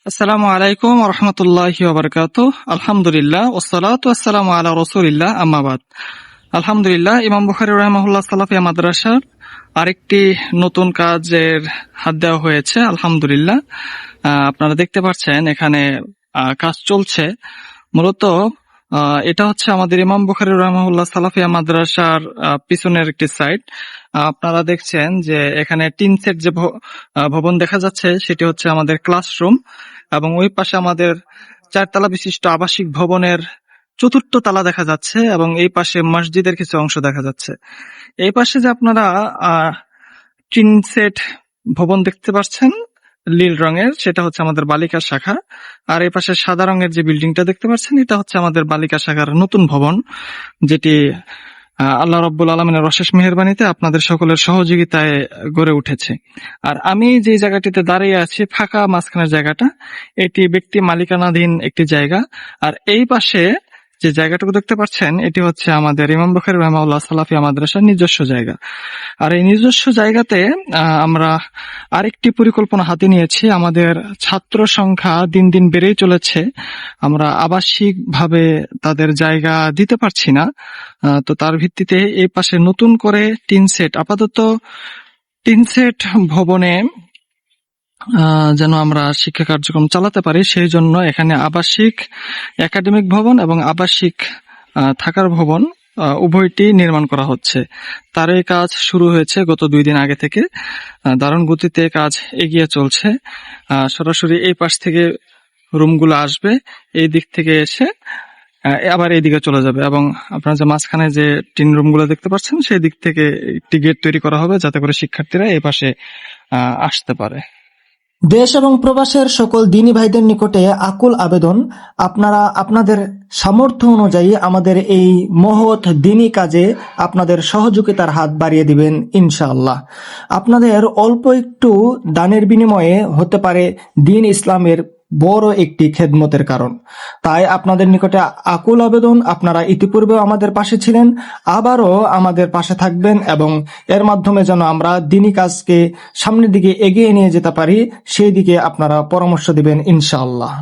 আসসালামু আলাইকুম ওয়া রাহমাতুল্লাহি ওয়া বারাকাতুহু। আলহামদুলিল্লাহ ওয়াসসালাতু ওয়াসসালামু আলা রাসূলিল্লাহ, আম্মা বাদ। আলহামদুলিল্লাহ, ইমাম বুখারী রাহিমাহুল্লাহ সালাফিয়া মাদ্রাসার আরেকটি নতুন কাজের হাত দেওয়া হয়েছে। আলহামদুলিল্লাহ, আপনারা দেখতে পাচ্ছেন এখানে কাজ চলছে। মূলত এটা হচ্ছে আমাদের ইমাম বুখারী রাহিমাহুল্লাহ সালাফিয়া মাদ্রাসার পিছনের একটি সাইড। আপনারা দেখছেন যে এখানে টিন সেট যে ভবন দেখা যাচ্ছে সেটি হচ্ছে আমাদের ক্লাসরুম, এবং ওই পাশে আমাদের 4 তলা বিশিষ্ট আবাসিক ভবনের 4র্থ তলা দেখা যাচ্ছে, এবং এই পাশে মসজিদের কিছু অংশ দেখা যাচ্ছে। এই পাশে যে আপনারা টিন সেট ভবন দেখতে পাচ্ছেন নীল রঙের, সেটা হচ্ছে আমাদের বালিকা শাখা। আর এই পাশে সাদা রঙের যে বিল্ডিংটা দেখতে পাচ্ছেন, এটা হচ্ছে আমাদের বালিকা শাখার নতুন ভবন, যেটি আল্লাহ রাব্বুল আলামিনের অশেষ মেহেরবানিতে আপনাদের সকলের সহযোগিতায় গড়ে উঠেছে। আর আমি যে জায়গাটিতে দাঁড়িয়ে আছি, ফাঁকা মাঝখানের জায়গাটা, এটি ব্যক্তি মালিকানাধীন একটি জায়গা। আর এই পাশে যে জায়গাটুকু দেখতে পাচ্ছেন, এটি হচ্ছে আমাদের ইমাম বুখারী রাহিমাহুল্লাহ সালাফিয়া মাদ্রাসার নিজস্ব জায়গা। আর এই নিজস্ব জায়গাতে আমরা আরেকটি পরিকল্পনা হাতে নিয়েছি। আমাদের ছাত্র সংখ্যা দিন দিন বেড়েই চলেছে, আমরা আবাসিক ভাবে তাদের জায়গা দিতে পারছি না। তো তার ভিত্তিতে এই পাশে নতুন করে আপাতত টিন সেট ভবনে যেন আমরা শিক্ষা কার্যক্রম চালাতে পারি, সেই জন্য এখানে আবাসিক একাডেমিক ভবন এবং আবাসিক থাকার ভবন উভয়টি নির্মাণ করা হচ্ছে। তার এই কাজ শুরু হয়েছে গত 2 দিন আগে থেকে। দারুণ গতিতে কাজ এগিয়ে চলছে। সরাসরি এই পাশ থেকে রুমগুলো আসবে, এই দিক থেকে এসে আবার এইদিকে চলে যাবে, এবং আপনারা যে মাঝখানে যে টিন রুমগুলো দেখতে পাচ্ছেন, সেই দিক থেকে একটি গেট তৈরি করা হবে যাতে করে শিক্ষার্থীরা এই পাশে আসতে পারে। দেশ এবং প্রবাসের সকল দিনী ভাইদের নিকটে আকুল আবেদন, আপনারা আপনাদের সামর্থ্য অনুযায়ী আমাদের এই মহৎ দিনী কাজে আপনাদের সহযোগিতার হাত বাড়িয়ে দিবেন ইনশাআল্লাহ। আপনাদের অল্প একটু দানের বিনিময়ে হতে পারে দ্বীন ইসলামের বড় একটি খেদমতের কারণ। তাই আপনাদের নিকটে আকুল আবেদন, আপনারা ইতিপূর্বেও আমাদের পাশে ছিলেন, আবারও আমাদের পাশে থাকবেন, এবং এর মাধ্যমে যেন আমরা দ্বীনী কাজকে সামনের দিকে এগিয়ে নিয়ে যেতে পারি, সেই দিকে আপনারা পরামর্শ দিবেন ইনশাআল্লাহ।